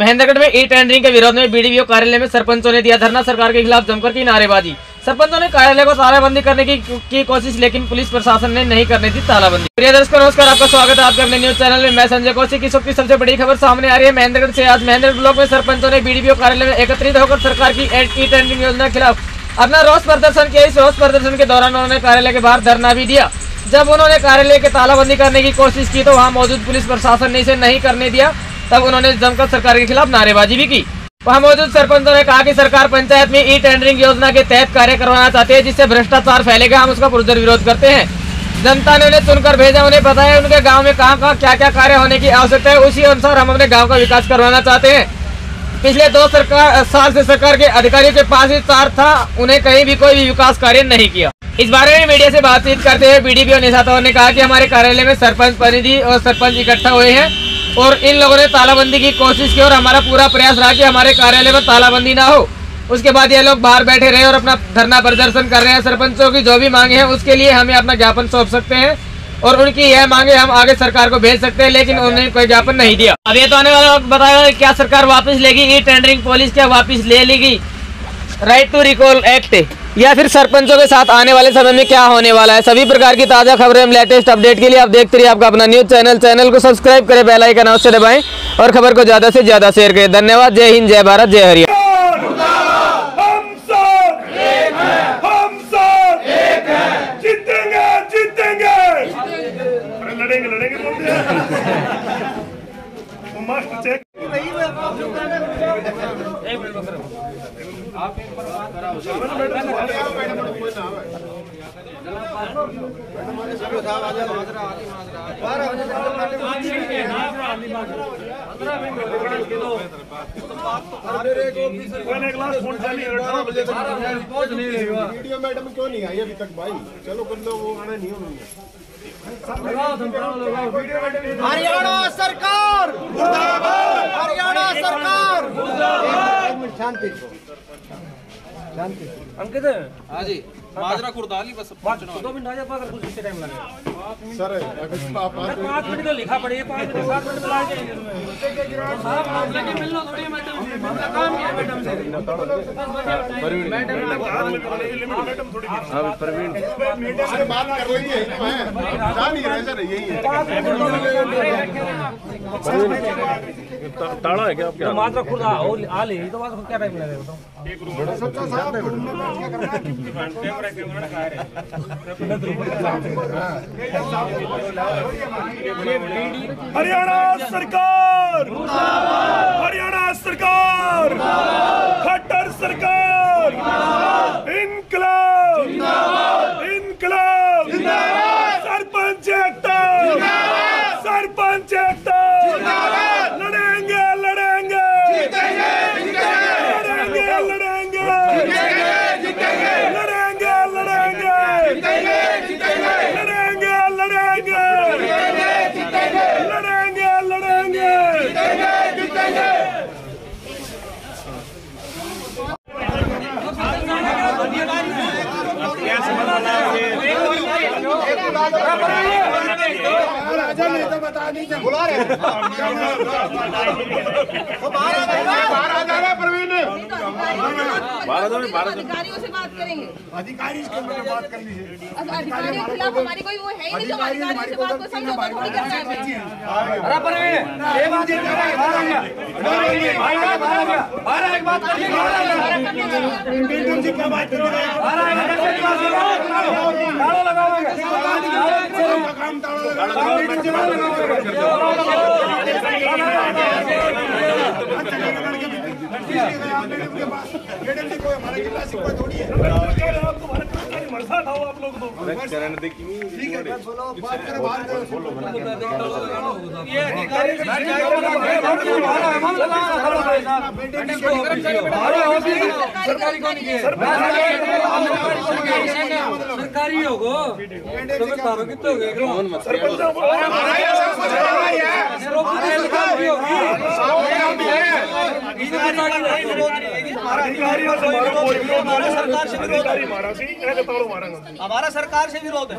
महेंद्रगढ़ में e tendering के विरोध में बीडीपीओ कार्यालय में सरपंचों ने दिया धरना, सरकार के खिलाफ जमकर की नारेबाजी। सरपंचों ने कार्यालय को तालाबंदी करने की कोशिश, लेकिन पुलिस प्रशासन ने नहीं करने दी तालाबंदी। प्रिय दर्शकों नमस्कार, आपका स्वागत है आपके अपने न्यूज चैनल में। मैं संजय कौशिक। इस वक्त की सबसे बड़ी खबर सामने आ रही है महेंद्रगढ़ से। आज महेंद्रगढ़ ब्लॉक में सरपंचों ने बीडीपीओ कार्यालय में एकत्रित होकर सरकार की ई टेंडरिंग योजना के खिलाफ अपना रोष प्रदर्शन किया। इस रोष प्रदर्शन के दौरान उन्होंने कार्यालय के बाहर धरना भी दिया। जब उन्होंने कार्यालय के तालाबंदी करने की कोशिश की तो वहां मौजूद पुलिस प्रशासन ने इसे नहीं करने दिया। तब उन्होंने जमकर सरकार के खिलाफ नारेबाजी भी की। वहां मौजूद सरपंचों ने कहा कि सरकार पंचायत में ई टेंडरिंग योजना के तहत कार्य करवाना चाहती है, जिससे भ्रष्टाचार फैलेगा। हम उसका पुरजोर विरोध करते हैं। जनता ने उन्हें चुनकर भेजा, उन्हें पता है उनके गाँव में कहाँ क्या क्या कार्य होने की आवश्यकता है। उसी अनुसार हम अपने गाँव का विकास करवाना चाहते हैं। पिछले 2 साल से सरकार के अधिकारियों के पास ही चार था, उन्हें कहीं भी कोई भी विकास कार्य नहीं किया। इस बारे में मीडिया से बातचीत करते हुए बीडीपीओ निशा तौर ने कहा कि हमारे कार्यालय में सरपंच प्रतिनिधि और सरपंच इकट्ठा हुए हैं और इन लोगों ने तालाबंदी की कोशिश की और हमारा पूरा प्रयास रहा कि हमारे कार्यालय में तालाबंदी ना हो। उसके बाद ये लोग बाहर बैठे रहे और अपना धरना प्रदर्शन कर रहे हैं। सरपंचों की जो भी मांगे हैं उसके लिए हमें अपना ज्ञापन सौंप सकते हैं और उनकी यह मांगे हम आगे सरकार को भेज सकते हैं, लेकिन उन्होंने कोई ज्ञापन नहीं दिया। अब ये तो आने वाला वक्त बताएगा क्या सरकार वापस लेगी ई टेंडरिंग पॉलिसी, क्या वापस ले लेगी राइट टू रिकॉल एक्ट, या फिर सरपंचों के साथ आने वाले समय में क्या होने वाला है। सभी प्रकार की ताजा खबरें एवं लेटेस्ट अपडेट के लिए आप देखते रहिए आपका अपना न्यूज चैनल को सब्सक्राइब करें, बेल आइकन अवश्य दबाएं और खबर को ज्यादा से ज्यादा शेयर करें। धन्यवाद। जय हिंद, जय भारत, जय हरियाणा। वीडियो मैडम क्यों नहीं आई अभी तक भाई? चलो कुछ लोग वो आना नहीं उन्होंने। हरियाणा सरकार मुर्दाबाद, हरियाणा सरकार मुर्दाबाद। शांति शांति। अंकित हाँ जी, माजरा खुर्दाली बस 2 मिनट आ जाए, अगर कुछ टाइम लगेगा सर। अगर आप 5 मिनट तो लिखा पड़ेगा, 5 मिनट 7 मिनट लगा जाएंगे साहब। लेकिन मिल लो थोड़ी मैडम, मामला काम किया मैडम से। मैडम थोड़ी हां प्रवीण मीडिया से बात कर लेंगे, जा नहीं रहे सर, यही है ताड़ा है क्या आपके? माजरा खुर्दा आ ले तो बात क्या टाइम लगेगा बताओ। हरियाणा सरकार, हरियाणा सरकार, खट्टर सरकार, इनकलाब, इनकलाब, सरपंच एकता, सरपंच एकता, लड़ेंगे लड़ेंगे, लड़ेंगे लड़ेंगे, लड़ेंगे लड़ेंगे, लड़ेंगे लड़ेंगे, लड़ेंगे लड़ेंगे। बुला रहे अधिकारियों से बात करेंगे। अधिकारी के बात करनी है। अधिकारियों के खिलाफ हमारी कोई वो है ही नहीं जो अधिकारियों से बात को समझौता थोड़ी करना है। अरे परवीन ये बात एक बात जी क्या बात कर रहे हैं? ताला लगाओगे काम ताला आप लोग तो चरण देखिए। ठीक है बोलो, बात करें, बात ये अधिकारी सरकारी कौन की है? सरकारी होगो तुम्हें तारो कितने हो गए? हमारा सरकार से विरोध है।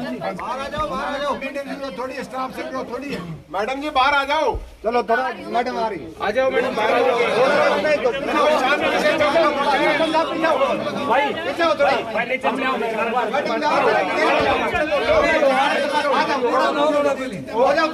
थोड़ी स्टाफ से थोड़ी है। मैडम जी बाहर आ जाओ। चलो थोड़ा मैडम आ रही है। आ जाओ मैडम बाहर आ जाओ। भाई पीछे हो थोड़ा। हो जाओ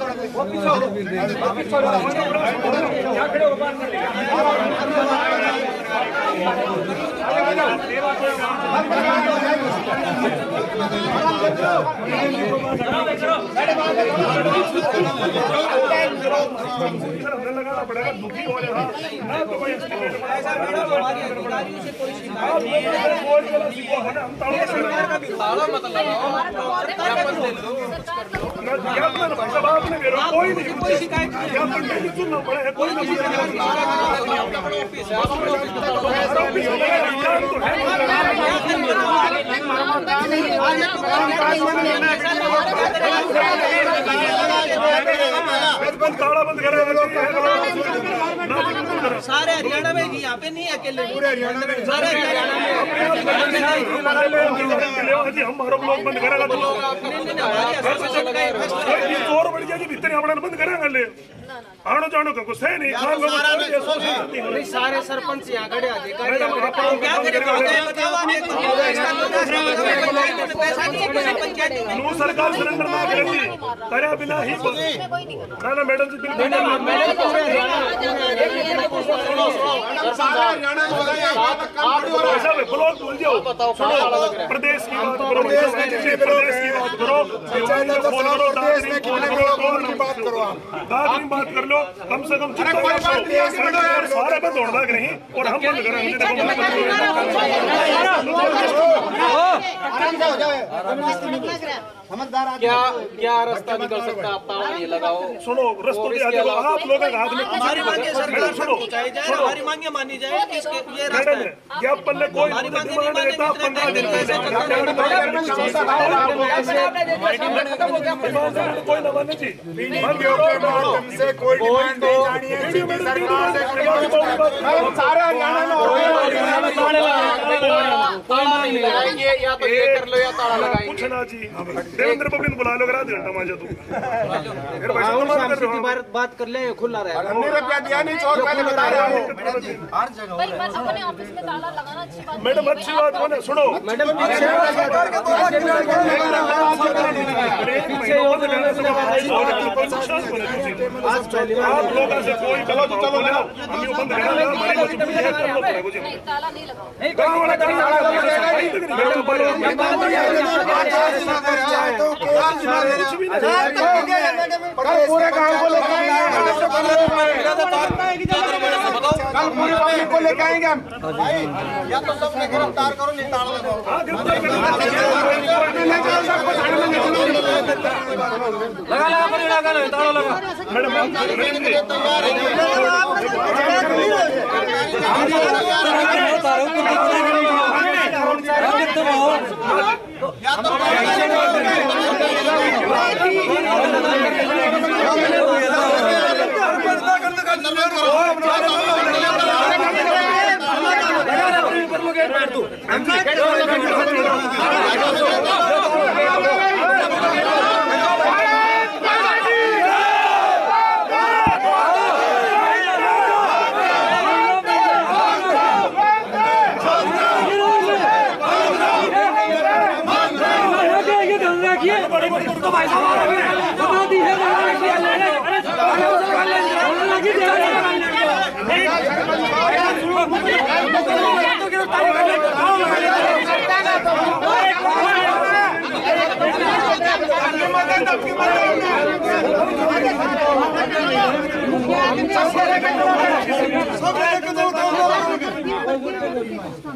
लगाना पड़ेगा, दुखी हो रहा ना तो कोई कोई शिकायत सुनना पड़ा है, कोई ताला बंद करा। सारे हरियाणा में यहाँ पे नहीं अकेले, पूरे हरियाणा में सारे हरियाणा में हम लोग बंद करेगा तो और बढ़ जाएगी भीतर अपना बंद करेगा ले आनो जानो का कुछ है नहीं। सारे सरपंच यहाँ खड़े सरकार सिलेंडर ना करेगी करे बिना ही ना मैडम जी ब्लॉक भूल जाओ, प्रदेश की बात करो, प्रदेश की बात करो, बात कर लो, कम से कम सारे बंद होना नहीं और हम बंद करेंगे। क्या रास्ता निकल सकता है? आप ताला नहीं लगाओ। सुनो रस्तों के आगे आप लोग हाथ में हमारी मांगे सरकार से पहुंचाई जाए, हमारी मांगे मानी जाए। इसके ये रास्ता है। क्या पल्ले कोई डिमांड देता 15 दिन कोई ना माने जी से कोई डिमांड नहीं जानी है सरकार से। सारे हरियाणा में लगाएंगे या तो ये कर लो या ताला लगाएंगे। कुछ ना जी देवेंद्र पब्लिक बुला लो आधे घंटा माजा तू बात कर ले, खुला रहेगा। हमने रुपया दिया नहीं, चौक पहले बता रहे हो। भाई बस अपने ऑफिस में ताला लगाना अच्छी बात मैडम अच्छी बात हो ना। सुनो मैडम आप लोगों से कोई चलो तो चलो ना हम ये बंद करेंगे। हमारी मजबूरी है कर लो कुछ नहीं, ताला नहीं लगाओ। पूरे गांव को लेके आएंगे, कल पूरी पब्लिक को लेके आएंगे हम। या तो सबने गिरफ्तार करो, नहीं ताला लगाओ।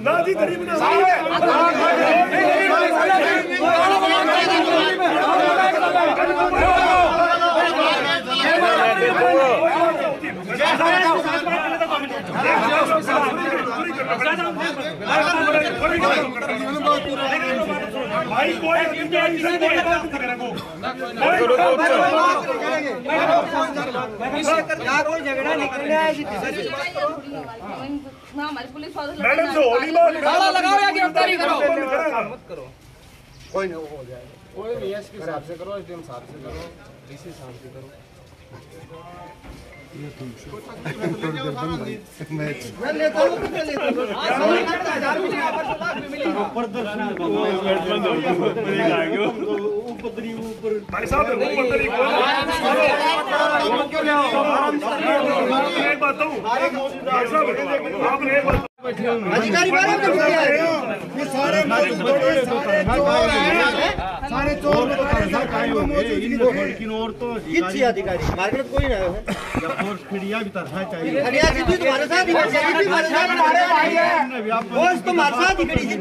ना जी गरीब ना भाई कोई अधिकारी से कोई बात नहीं करेंगे। कोई झगड़ा नहीं करना है। हमारी पुलिस मैडम जो होली बात ताला लगाओ या गिरफ्तारी करो। मत करो। कोई नहीं हो जाएगा। कोई नहीं एसपी साहब से करो, एसडीएम साहब से करो, डीसी साहब से करो। मैं लेता हूँ कितने लेता हूँ? 1000 रुपये भाई साहब एक बात हूँ भाई साहब आपने एक बात अधिकारी बारे में ये सारे चोर सरकारी में किसी अधिकारी मार्केट कोई ना है। खड़िया भी तरफा चाहिए खड़िया जी भी तुम्हारे साथ ही हमारे भाई है। वो तुम्हारे साथ ही खड़ी थी।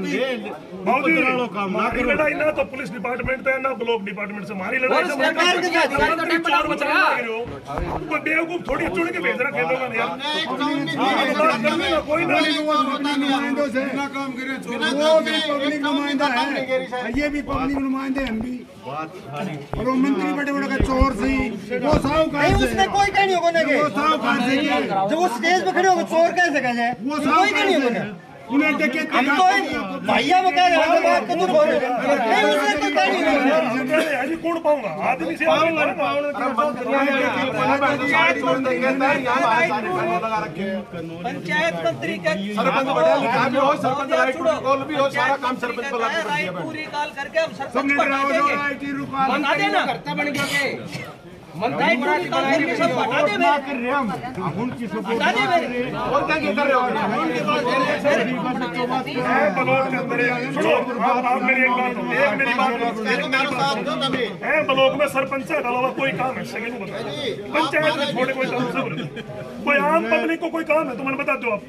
काम ना करो लड़ाई ना तो पुलिस डिपार्टमेंट से ना ब्लॉक डिपार्टमेंट से हमारी लड़ाई से सरकार के साथ कोई बेवकूफ थोड़ी चुन के भेज रहा खेलों का यार कोई नुमाइंदों से काम करे वो भी पब्लिक नुमाइंदा है, ये भी पब्लिक नुमाइंदे हम भी। और वो मंत्री बड़े बड़े का चोर सही वो साहूकार नहीं, उसने कोई कहनी होगा ना वो साहूकार से जब वो स्टेज पे खड़े होकर चोर कैसे कह जाए? वो कोई कहनी होगा ना। उन्हें डकैत हम तो भैया वो कह रहे हैं बात को तो बोलो नहीं, उसने कोई कहनी होगा। अजी कौन पाऊंगा आदमी से पंचायत मंत्री के सरपंच बढ़िया लिखा भी हो, सरपंच राइट कॉल भी हो, सारा काम सरपंच को लागू कर दिया पूरी काल करके हम सरपंच सबने बना देंगे। आईटी रुपा बना देना करता बन गया के मंत्री पूरी काल करके सब बना दे मेरे कर रहे हम उनकी सपोर्ट बता दे मेरे और क्या कर रहे हो उनके बाद ब्लॉक के अंदर सुनो आप मेरी एक मेरी बात है ब्लॉक में सरपंच के अलावा कोई काम है सेकंड बता पंचायत में छोटे कोई काम सब कोई आम पब्लिक को कोई काम है तो मैंने बता दो आप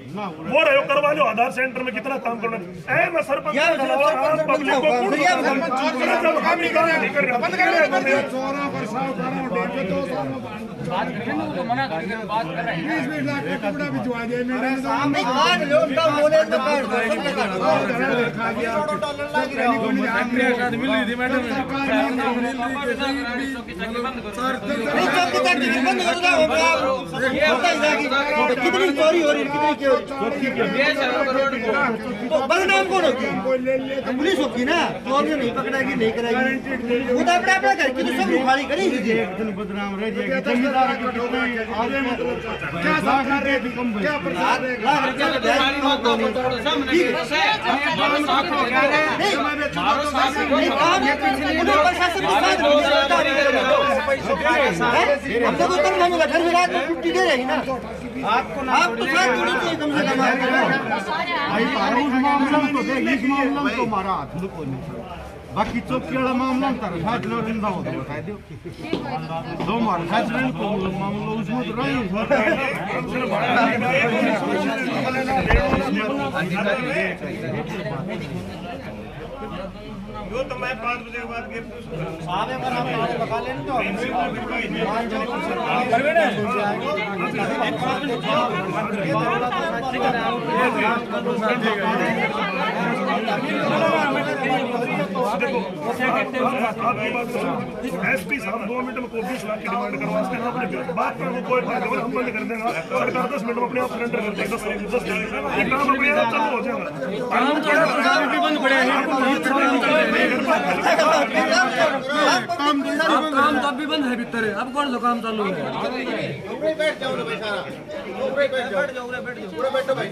वो रहे हो करवा लो आधार सेंटर में कितना काम करना है मैं सरपंच के अलावा आम पब्लिक को काम नहीं कर रहा बंद कर रहे चोरों पर सावधान डेढ़ 2 साल में बात करें ना तो मना करके बात कर रहे हैं 20 लाख का टुकड़ा भिजवा दिया मेरे नहीं काट लो उनका बोले तो काट दो सबने काट दो। खा गया मिली थी मैडम नहीं चौकी तक बंद कर दो होगा होता ही जाएगी। कितनी चोरी हो रही है कितनी क्यों तो बदनाम कौन होगी? पुलिस होगी ना, चोर ने नहीं पकड़ाएगी नहीं कराएगी वो तो अपने अपने घर की तो सब रुखाड़ी करी बदनाम रह जाएगा जमींदार के आगे मतलब क्या सरकार है क्या प्रचार है लाख रुपया का ब्याज हम तो कल हम घर में रात में छुट्टी दे रही ना आपको आप तो साथ जुड़ी चाहिए कम से कम भाई उस मामला में तो इस मामला में तो हमारा हाथ में कोई नहीं बाकी चौकी वाला मामला तारा फैसला जिंदा होता बता दो दो मार फैसला को मामला उसमें तो रही जो तो मैं 5 बजे के बाद गेट साहब एक बार आप बता लें तो एसपी साहब 2 मिनट में कॉपी लाख की डिमांड करवा सकते हैं अपने बात पर कोई फायदा हम बंद कर देंगे सरकार 10 मिनट में अपने आप सरेंडर कर देगी 10 ये काम अपने आप चालू हो जाएगा काम तो बंद पड़ेगा काम तो अभी बंद है भीतर अब कौन सा काम चालू है? बैठ जाओ ना भाई सारा बैठ जाओ पूरा बैठो भाई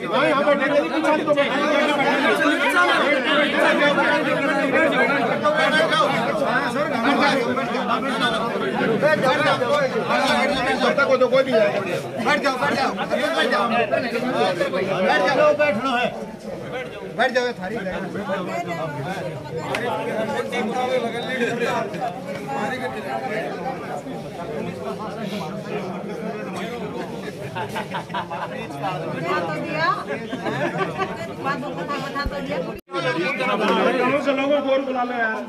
को तो कोई भी है बैठ जाओ बैठना है बैठ जाओ थारी लोगों को और बुला लो यार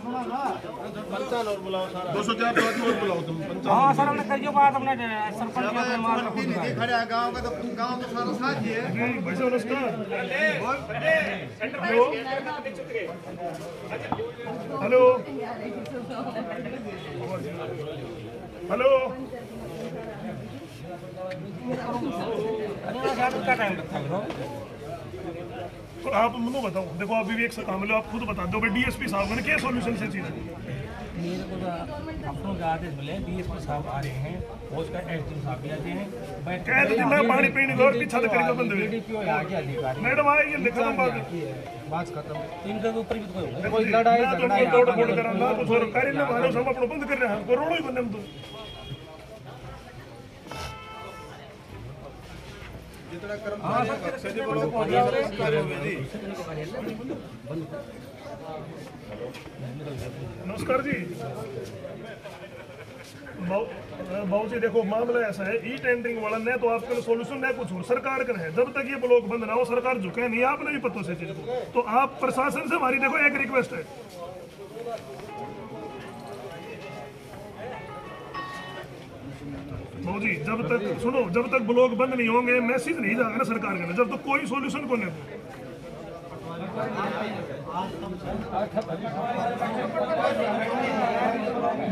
55 और बुलाओ सारा 204 आदमी और बुलाओ तुम 55 हाँ सर हमने करियो बात अपने सरपंच के अपने मार खड़े गांव का तो गांव तो सारा साथ ही है भाई नमस्कार हेलो हेलो तो आप मुझे बताओ, देखो आप विवेक से काम लो, आप खुद बता दो भाई डीएसपी साहब ने क्या सॉल्यूशन से चीज मेरे को अपनों के आदेश मिले, डीएसपी साहब आ रहे हैं, फौज का एसडीएम साहब भी आते हैं, कह दो मैं पानी पीने को पीछा करेगा बंद हुए मैडम आएगी लिखा बात खत्म। इनके ऊपर भी कोई लड़ाई तोड़ फोड़ करा ना तो छोड़ कार्य में मारो सब अपना बंद कर रहे हैं, करोड़ों ही बंदे हम तो नमस्कार जी। बाबू जी देखो मामला ऐसा है, ई टेंडरिंग वाला ने तो आपके लिए सोल्यूशन नहीं कुछ हो, सरकार का है। जब तक ये ब्लॉक बंद ना हो सरकार झुके नहीं, आपने भी पता से चीज को, तो आप प्रशासन से हमारी देखो एक रिक्वेस्ट है, बाबू जी जब तक सुनो, जब तक ब्लॉक बंद नहीं होंगे मैसेज नहीं जाएगा ना सरकार का, जब तक कोई सोल्यूशन को नहीं।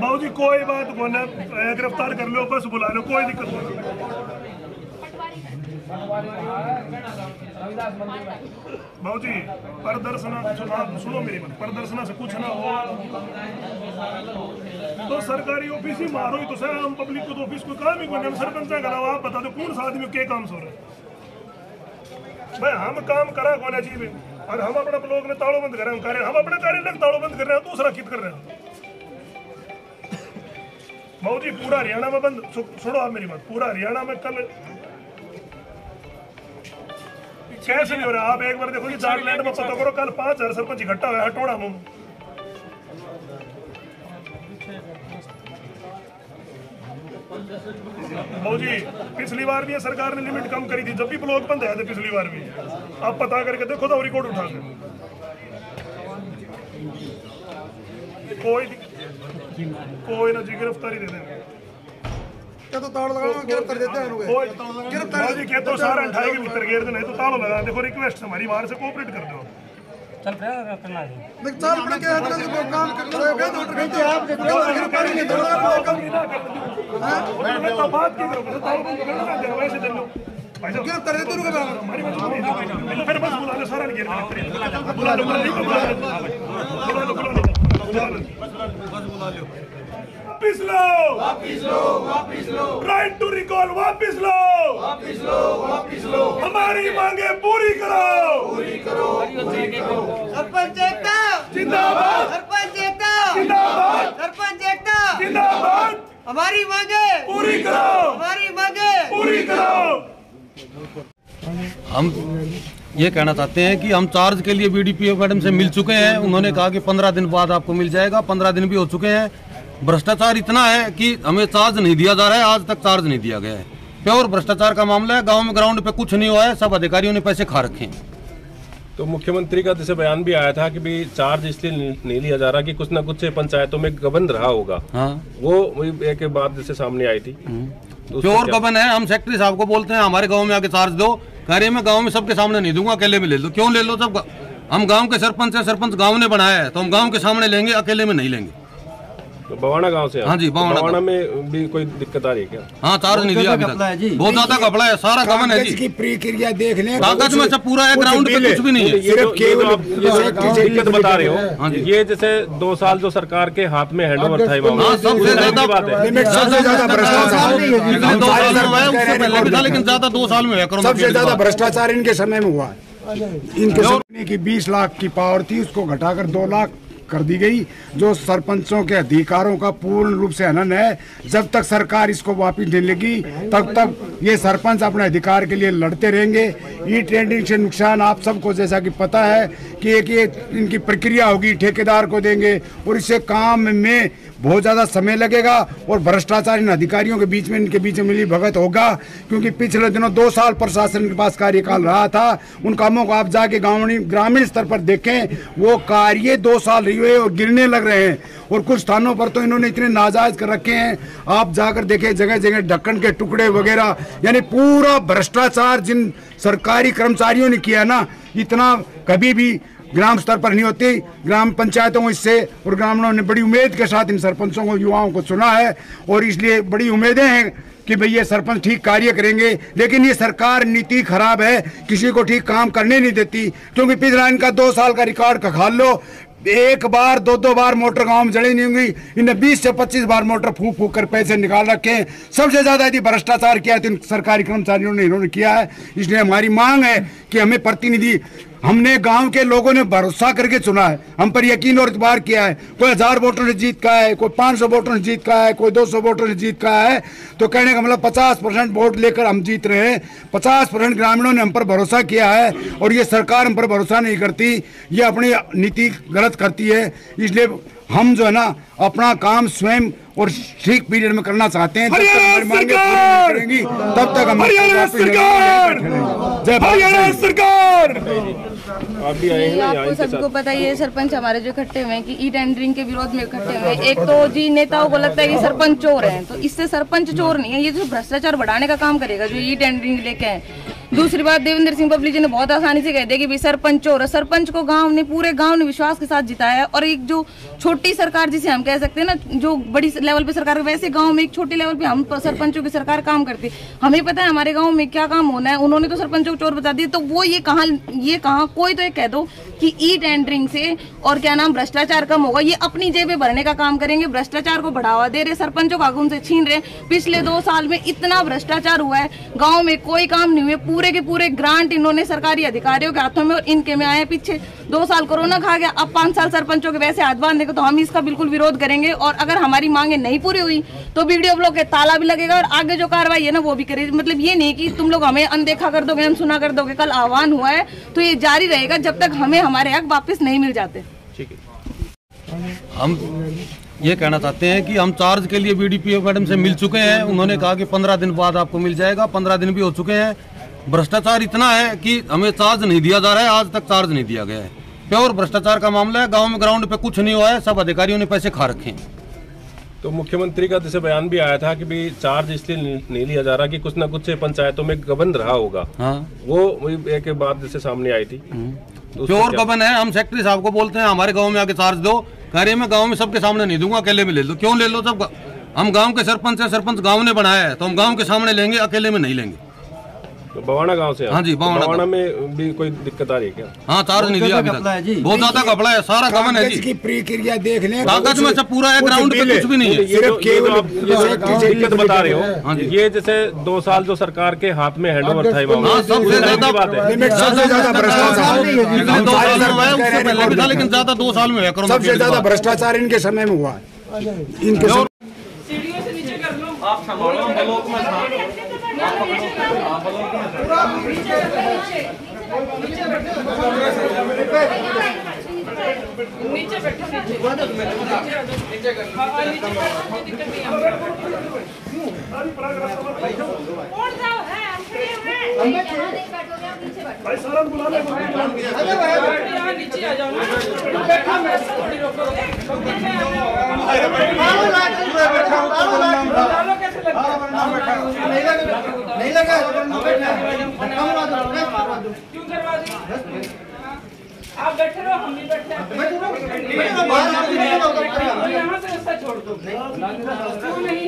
बाबू जी कोई बात को ना, गिरफ्तार कर लो, बस बुला लो, कोई दिक्कत नहीं। बाबू जी प्रदर्शन सुनो मेरी बात, प्रदर्शन से कुछ ना हो तो सरकारी ऑफिस ही मारो ही तो सर, हम पब्लिक को तो ऑफिस को काम ही करने, हम सरपंच के अलावा आप बता दो कौन सा आदमी के काम सो रहे भाई, हम काम करा कोना चाहिए और हम अपने ब्लॉक में तालों बंद कर रहे हैं, हम अपने कार्यालय तालों बंद कर रहे हैं, दूसरा कित कर रहे हैं। बाबू जी पूरा हरियाणा में बंद, सुनो आप मेरी बात, पूरा हरियाणा में कल कैसे नहीं हो रहा, आप एक बार देखो कि झारखंड में पता करो, कल 5000 सरपंच इकट्ठा हुआ हटोड़ा में। बाबू जी पिछली बार भी सरकार ने लिमिट कम करी थी, जब भी ब्लॉक बंद आया था पिछली बार भी, आप पता करके देखो तो रिकॉर्ड उठा के, कोई ना जी गिरफ्तारी दे देंगे, तो ताड़ लगाना गिरफ्तार देते हैं गिरफ्तार जी के तो सारा उठाएगी भीतर गेर दे, नहीं तो तालों लगा। देखो रिक्वेस्ट हमारी बाहर से कोऑपरेट कर दो, चल करना है चल पड़ के काम करना है, आप गिरफ्तारी नहीं दो बात की करो, वैसे दे लो गिरफ्तार देते रुको हमारी बात फिर बस बुला लो, सारा गेर बुला लो, वापिस लो, राइट टू रिकॉल वापिस लो, हमारी मांगे पूरी करो, सरपंच एकता जिंदाबाद, सरपंच एकता जिंदाबाद, सरपंच एकता जिंदाबाद, हमारी मांगे पूरी करो, हमारी मांगे पूरी करो। हम ये कहना चाहते हैं कि हम चार्ज के लिए बीडीपीओ मैडम से मिल चुके हैं, उन्होंने कहा कि 15 दिन बाद आपको मिल जाएगा, 15 दिन भी हो चुके हैं। भ्रष्टाचार इतना है कि हमें चार्ज नहीं दिया जा रहा है, आज तक चार्ज नहीं दिया गया है, प्योर भ्रष्टाचार का मामला है। गांव में ग्राउंड पे कुछ नहीं हुआ है, सब अधिकारियों ने पैसे खा रखे हैं। तो मुख्यमंत्री का जैसे बयान भी आया था कि भी चार्ज इसलिए नहीं लिया जा रहा कि कुछ ना कुछ पंचायतों में गबन रहा होगा, हाँ वो एक बात जैसे सामने आई थी, तो प्योर गबन है। हम सेक्रेटरी साहब को बोलते हैं हमारे गांव में आके चार्ज दो, कार्य में गांव में सबके सामने नहीं दूंगा, अकेले में ले लो। क्यों ले लो, सब हम गांव के सरपंच हैं, सरपंच गांव ने बनाया है तो हम गांव के सामने लेंगे, अकेले में नहीं लेंगे। तो बवाना गांव से? हाँ जी, बवाना में भी कोई दिक्कत आ रही है क्या? हाँ चार्ज नहीं दिया अभी तक, बहुत ज्यादा कपड़ा है, सारा गबन है जी। की प्रक्रिया देख लें, कागज में सब पूरा है, ग्राउंड पे कुछ भी नहीं है। ये दिक्कत बता रहे हो, ये जैसे 2 साल जो सरकार के हाथ में हैंड ओवर था, सबसे ज्यादा बात है, लेकिन ज्यादा 2 साल में सबसे ज्यादा भ्रष्टाचार इनके समय में हुआ। इनके समय की 20 लाख की पावर थी, उसको घटाकर 2 लाख कर दी गई, जो सरपंचों के अधिकारों का पूर्ण रूप से हनन है। जब तक सरकार इसको वापस नहीं लेगी तब तक ये सरपंच अपने अधिकार के लिए लड़ते रहेंगे। ई टेंडरिंग से नुकसान आप सबको जैसा कि पता है कि एक ये इनकी प्रक्रिया होगी, ठेकेदार को देंगे और इससे काम में बहुत ज़्यादा समय लगेगा और भ्रष्टाचार इन अधिकारियों के बीच में, इनके बीच में मिली भगत होगा। क्योंकि पिछले दिनों 2 साल प्रशासन के पास कार्यकाल रहा था, उन कामों को आप जाके ग्रामीण स्तर पर देखें, वो कार्य 2 साल हुए और गिरने लग रहे हैं। और कुछ स्थानों पर तो इन्होंने इतने नाजायज कर रखे हैं, आप जाकर देखें जगह जगह ढक्कन के टुकड़े वगैरह, यानी पूरा भ्रष्टाचार जिन सरकारी कर्मचारियों ने किया ना, इतना कभी भी ग्राम स्तर पर नहीं होती। ग्राम पंचायतों को इससे और ग्रामीणों ने बड़ी उम्मीद के साथ इन सरपंचों को, युवाओं को चुना है और इसलिए बड़ी उम्मीदें हैं कि भाई ये सरपंच ठीक कार्य करेंगे, लेकिन ये सरकार नीति खराब है, किसी को ठीक काम करने नहीं देती। क्योंकि पिछला इनका 2 साल का रिकॉर्ड खंगाल लो, एक बार 2 बार मोटर गांव में जड़ी नहीं होंगी। इन्हें 20 से 25 बार मोटर फूक फूक कर पैसे निकाल रखे हैं। सबसे ज्यादा यदि भ्रष्टाचार किया है तो इन सरकारी कर्मचारियों ने इन्होंने किया है। इसलिए हमारी मांग है कि हमें प्रतिनिधि, हमने गांव के लोगों ने भरोसा करके चुना है, हम पर यकीन और इतबार किया है। कोई 1000 वोटों से जीत का है, कोई 500 वोटों से जीत का है, कोई 200 वोटों से जीत का है। तो कहने का मतलब 50% वोट लेकर हम जीत रहे हैं। 50% ग्रामीणों ने हम पर भरोसा किया है और ये सरकार हम पर भरोसा नहीं करती, ये अपनी नीति गलत करती है। इसलिए हम जो है ना अपना काम स्वयं और ठीक पीरियड में करना चाहते हैं। जब तक हमारी मांगें पूरी नहीं करेंगी तब तक हम सरकार आप भी आए हैं ना आपको सबको पता ही है, सरपंच हमारे जो इकट्ठे हुए हैं कि ई टेंडरिंग के विरोध में इकट्ठे हुए हैं। एक तो जी नेताओं को लगता है कि सरपंच चोर हैं, तो इससे सरपंच चोर नहीं है, ये जो भ्रष्टाचार बढ़ाने का काम करेगा जो ई टेंडरिंग लेके आए। दूसरी बात, देवेंद्र सिंह पब्लिक जी ने बहुत आसानी से कह दिया कि भाई सरपंच चोर है। सरपंच को गांव ने, पूरे गांव ने विश्वास के साथ जिताया है। और एक जो छोटी सरकार जिसे हम कह सकते हैं ना, जो बड़ी लेवल पे सरकार, वैसे गांव में एक छोटे लेवल पे हम सरपंचों की सरकार काम करती है। हमें पता है हमारे गांव में क्या काम होना है। उन्होंने तो सरपंचों को चोर बता दिया, तो वो ये कहाँ कोई तो ये कह दो कि ई टेंडरिंग से और क्या नाम भ्रष्टाचार कम होगा। ये अपनी जेबें भरने का काम करेंगे, भ्रष्टाचार को बढ़ावा दे रहे, सरपंचों का हक उनसे छीन रहे। पिछले 2 साल में इतना भ्रष्टाचार हुआ है, गाँव में कोई काम नहीं हुए। पूरे के पूरे ग्रांट इन्होंने सरकारी अधिकारियों के हाथों में और इनके में आए। पीछे 2 साल कोरोना खा गया, अब 5 साल सरपंचों के वैसे हाथ बांधने को। तो हम इसका बिल्कुल विरोध करेंगे और अगर हमारी मांगे नहीं पूरी हुई तो वीडियो ब्लॉग के ताला भी लगेगा और आगे जो कार्रवाई है ना वो भी करेगी। मतलब ये नहीं कि तुम लोग हमें अनदेखा कर दोगे, हम सुना कर दोगे। कल आह्वान हुआ है तो ये जारी रहेगा जब तक हमें हमारे हक वापस नहीं मिल जाते। ठीक है, हम ये कहना चाहते हैं कि हम चार्ज के लिए बीडीपीओ मैडम से मिल चुके हैं। उन्होंने कहा कि 15 दिन बाद आपको मिल जाएगा। 15 दिन भी हो चुके हैं। भ्रष्टाचार इतना है कि हमें चार्ज नहीं दिया जा रहा है, आज तक चार्ज नहीं दिया गया है। प्योर भ्रष्टाचार का मामला है। गांव में ग्राउंड पे कुछ नहीं हुआ है, सब अधिकारियों ने पैसे खा रखे हैं। तो मुख्यमंत्री का जैसे बयान भी आया था कि भी चार्ज इसलिए नहीं लिया जा रहा कि कुछ ना कुछ से पंचायतों में गबन रहा होगा। हाँ, वो एक बात जैसे सामने आई थी। प्योर गबन है। हम सेक्रेटरी साहब को बोलते हैं हमारे गांव में आके चार्ज दो, कह रहे मैं गांव में सबके सामने नहीं दूंगा, अकेले में ले लो। क्यों ले लो? जब हम गांव के सरपंच हैं, सरपंच गांव ने बनाया है तो हम गांव के सामने लेंगे, अकेले में नहीं लेंगे। तो बवाना गांव से? हाँ जी, बवाना में भी कोई दिक्कत आ रही है क्या? हाँ, चार्ज नहीं दिया अभी तक। बहुत ज्यादा कपड़ा है, सारा गबन है जी। प्रक्रिया देख लें, कागज में सब पूरा है, ग्राउंड पे कुछ भी नहीं है। दिक्कत बता रहे हो, ये जैसे 2 साल जो सरकार के हाथ में हैंडओवर था, सबसे ज्यादा बात है। 2 साल में हुआ है, उससे पहले भी था, लेकिन ज्यादा 2 साल में है। सबसे ज्यादा भ्रष्टाचार इनके समय में हुआ है। इनके आप संभालो, ब्लॉक में था। नीचे बैठो, नीचे कर भाई सारा बुला ले, नीचे आ जाओ। नहीं लगा क्यों करवा दी? आप बैठे रहो, हम भी बैठे हैं। यहाँ से रास्ता छोड़ दो। क्यों नहीं?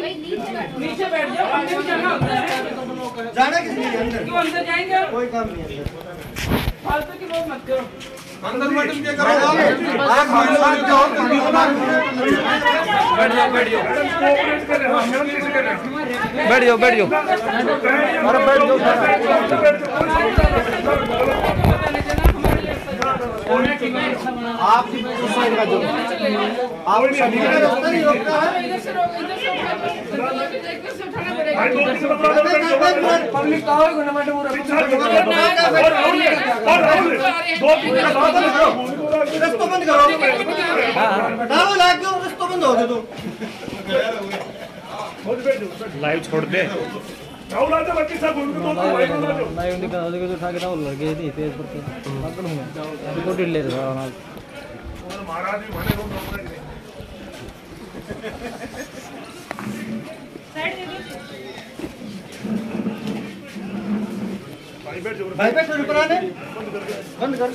नीचे बैठ जाओ, हमने भी जाना होता है। जाना किस लिए? अंदर क्यों अंदर जाएंगे? कोई काम नहीं है, फालतू की बात मत करो। अंदर मैडम क्या करो? आप हमारे साथ जाओ, बैठ जाओ, बैठ जाओ, बैठ जाओ, बैठ जाओ। अरे बैठ जाओ। आप उस साइड का जो आप पब्लिक का होगा ना मैडम। रस्तो बंद करो, डालो लाइट दो, रस्तो बंद हो दो। लाइव छोड़ दे। भाई बैठ ऊपर आने, बंद कर।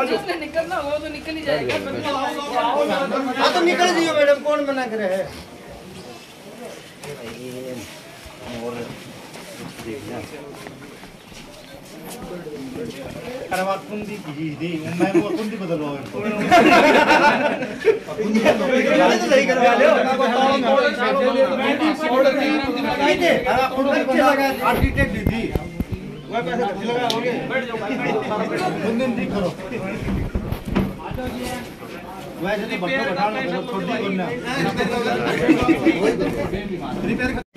जिसने निकलना हो तो निकल ही जाएगा। हाँ तो निकल जाइए मैडम, कौन मना करे है? कुंडी की दी मैं वो कुंडी बदलवा सही करवा लो आर्किटेक्ट दी वो पैसे लगा हो गए कुंडी करो वैसे नहीं बैठा छोटी करना।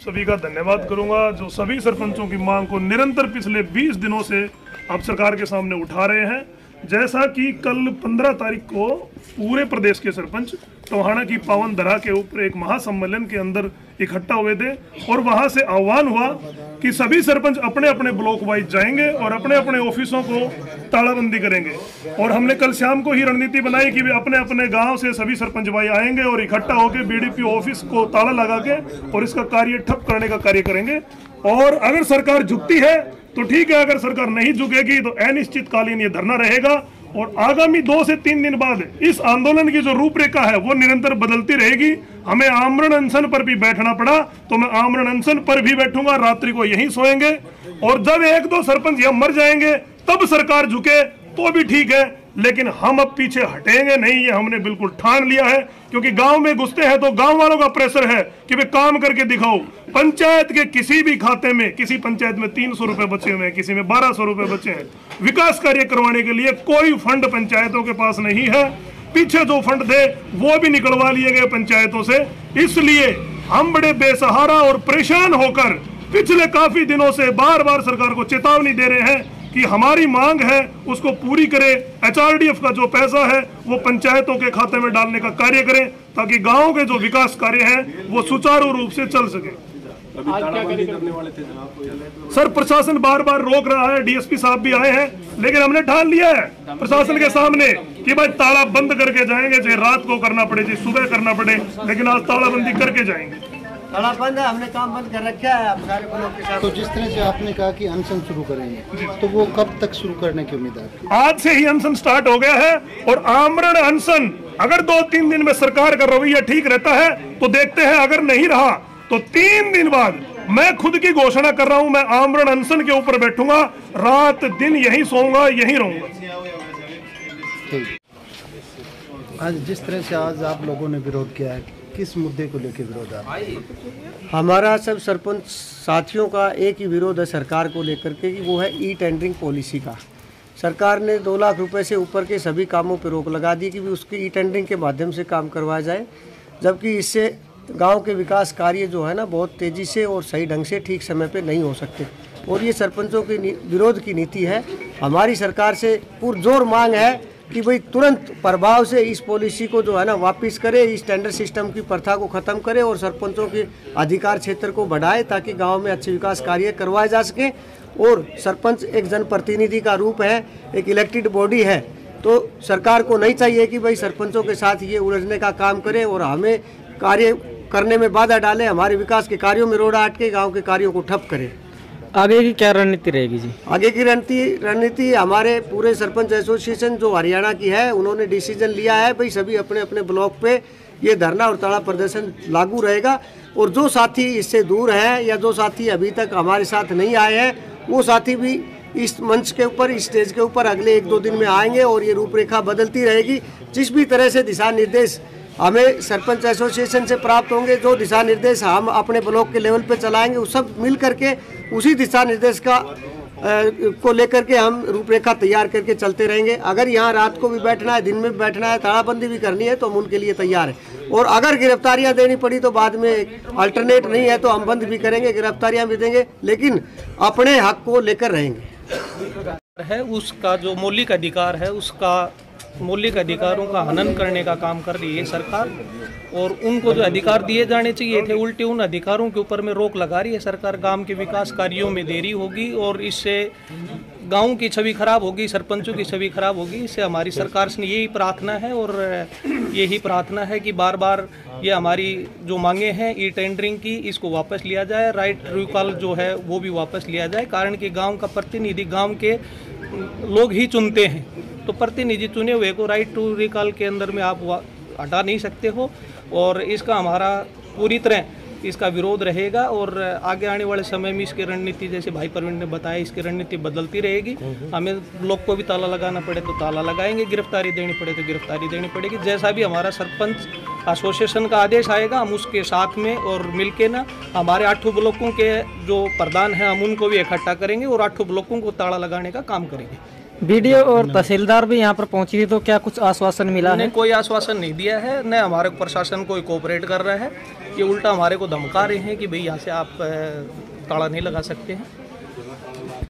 सभी का धन्यवाद करूंगा जो सभी सरपंचों की मांग को निरंतर पिछले 20 दिनों से आप सरकार के सामने उठा रहे हैं। जैसा कि कल 15 तारीख को पूरे प्रदेश के सरपंच टोहाना की पावन धरा के ऊपर एक महासम्मेलन के अंदर इकट्ठा हुए थे और वहां से आह्वान हुआ कि सभी सरपंच अपने अपने ब्लॉक वाइज जाएंगे और अपने अपने ऑफिसों को तालाबंदी करेंगे। और हमने कल शाम को ही रणनीति बनाई कि वे अपने अपने गांव से सभी सरपंच भाई आएंगे और इकट्ठा होकर बीडीपी ऑफिस को ताला लगा के और इसका कार्य ठप करने का कार्य करेंगे। और अगर सरकार झुकती है तो ठीक है, अगर सरकार नहीं झुकेगी तो अनिश्चितकालीन ये धरना रहेगा और आगामी 2 से 3 दिन बाद इस आंदोलन की जो रूपरेखा है वो निरंतर बदलती रहेगी। हमें आमरण अनशन पर भी बैठना पड़ा तो मैं आमरण अनशन पर भी बैठूंगा, रात्रि को यहीं सोएंगे और जब 1-2 सरपंच यहाँ मर जाएंगे तब सरकार झुके तो भी ठीक है, लेकिन हम अब पीछे हटेंगे नहीं, ये हमने बिल्कुल ठान लिया है। क्योंकि गांव में घुसते हैं तो गांव वालों का प्रेशर है कि वे काम करके दिखाओ। पंचायत के किसी भी खाते में, किसी पंचायत में 300 रुपए बचे हुए हैं, किसी में 1200 रुपए बचे हैं। विकास कार्य करवाने के लिए कोई फंड पंचायतों के पास नहीं है। पीछे जो फंड थे वो भी निकलवा लिए गए पंचायतों से। इसलिए हम बड़े बेसहारा और परेशान होकर पिछले काफी दिनों से बार बार सरकार को चेतावनी दे रहे हैं कि हमारी मांग है उसको पूरी करें। एचआरडीएफ का जो पैसा है वो पंचायतों के खाते में डालने का कार्य करें ताकि गांव के जो विकास कार्य हैं वो सुचारू रूप से चल सके। सर, प्रशासन बार बार रोक रहा है, डीएसपी साहब भी आए हैं, लेकिन हमने ठान लिया है प्रशासन के सामने कि भाई ताला बंद करके जाएंगे, चाहे रात को करना पड़े चाहे सुबह करना पड़े, लेकिन आज तालाबंदी करके जाएंगे। ताला बंद है, हमने काम बंद कर रखा है आप सारे ब्लॉक के साथ। तो जिस तरह से आपने कहा कि अनशन शुरू करेंगे तो वो कब तक शुरू करने की उम्मीद है? आज से ही अनशन स्टार्ट हो गया है और आमरण अनशन अगर 2-3 दिन में सरकार का रवैया ठीक रहता है तो देखते हैं, अगर नहीं रहा तो 3 दिन बाद मैं खुद की घोषणा कर रहा हूं, मैं आमरण अनशन के ऊपर बैठूंगा, रात दिन यहीं सोऊंगा, यहीं रहूंगा। आज जिस तरह से आज आप लोगों ने विरोध किया है, किस मुद्दे को लेकर विरोध है? हमारा सब सरपंच साथियों का एक ही विरोध है सरकार को लेकर के कि वो है ई टेंडरिंग पॉलिसी का। सरकार ने 2 लाख रुपए से ऊपर के सभी कामों पर रोक लगा दी कि भी उसके ई टेंडरिंग के माध्यम से काम करवाया जाए, जबकि इससे गांव के विकास कार्य जो है ना बहुत तेज़ी से और सही ढंग से ठीक समय पे नहीं हो सकते। और ये सरपंचों की विरोध की नीति है। हमारी सरकार से पुरजोर मांग है कि भाई तुरंत प्रभाव से इस पॉलिसी को जो है ना वापस करे, इस टेंडर सिस्टम की प्रथा को ख़त्म करे और सरपंचों के अधिकार क्षेत्र को बढ़ाए ताकि गांव में अच्छे विकास कार्य करवाए जा सकें। और सरपंच एक जनप्रतिनिधि का रूप है, एक इलेक्टेड बॉडी है, तो सरकार को नहीं चाहिए कि भाई सरपंचों के साथ ये उलझने का काम करे और हमें कार्य करने में बाधा डाले, हमारे विकास के कार्यों में रोड़ा अटके, गाँव के कार्यों को ठप करे। आगे की क्या रणनीति रहेगी जी? आगे की रणनीति हमारे पूरे सरपंच एसोसिएशन जो हरियाणा की है उन्होंने डिसीजन लिया है भाई सभी अपने अपने ब्लॉक पे ये धरना और ताला प्रदर्शन लागू रहेगा। और जो साथी इससे दूर हैं या जो साथी अभी तक हमारे साथ नहीं आए हैं वो साथी भी इस मंच के ऊपर, इस स्टेज के ऊपर अगले 1-2 दिन में आएंगे और ये रूपरेखा बदलती रहेगी। जिस भी तरह से दिशा निर्देश हमें सरपंच एसोसिएशन से प्राप्त होंगे, जो दिशा निर्देश हम अपने ब्लॉक के लेवल पे चलाएंगे, वो सब मिल करके उसी दिशा निर्देश का को लेकर के हम रूपरेखा तैयार करके चलते रहेंगे। अगर यहाँ रात को भी बैठना है, दिन में भी बैठना है, तालाबंदी भी करनी है तो हम उनके लिए तैयार हैं। और अगर गिरफ्तारियाँ देनी पड़ी तो बाद में अल्टरनेट नहीं है तो हम बंद भी करेंगे, गिरफ्तारियाँ भी देंगे, लेकिन अपने हक को लेकर रहेंगे। है उसका जो मौलिक अधिकार है, उसका मौलिक अधिकारों का हनन करने का काम कर रही है सरकार। और उनको जो अधिकार दिए जाने चाहिए थे उल्टे उन अधिकारों के ऊपर में रोक लगा रही है सरकार। गांव के विकास कार्यों में देरी होगी और इससे गांव की छवि खराब होगी, सरपंचों की छवि खराब होगी। इससे हमारी सरकार से यही प्रार्थना है और यही प्रार्थना है कि बार बार ये हमारी जो मांगे हैं ई टेंडरिंग की, इसको वापस लिया जाए, राइट टू रिकॉल जो है वो भी वापस लिया जाए। कारण कि गाँव का प्रतिनिधि गाँव के लोग ही चुनते हैं, तो प्रतिनिधि चुने हुए को राइट टू रिकॉल के अंदर में आप हटा नहीं सकते हो। और इसका हमारा पूरी तरह इसका विरोध रहेगा और आगे आने वाले समय में इसकी रणनीति, जैसे भाई प्रवीण ने बताया, इसकी रणनीति बदलती रहेगी। हमें ब्लॉक को भी ताला लगाना पड़े तो ताला लगाएंगे, गिरफ्तारी देनी पड़े तो गिरफ्तारी देनी पड़ेगी। जैसा भी हमारा सरपंच एसोसिएशन का आदेश आएगा हम उसके साथ में और मिलके ना हमारे 8 ब्लॉकों के जो प्रधान हैं हम उनको भी इकट्ठा करेंगे और 8 ब्लॉकों को ताला लगाने का काम करेंगे। बीडीओ और तहसीलदार भी यहाँ पर पहुंची थी, तो क्या कुछ आश्वासन मिला है? कोई आश्वासन नहीं दिया है, न हमारे प्रशासन कोई कोऑपरेट कर रहा है। ये उल्टा हमारे को धमका रहे हैं कि भाई यहाँ से आप ताला नहीं लगा सकते हैं।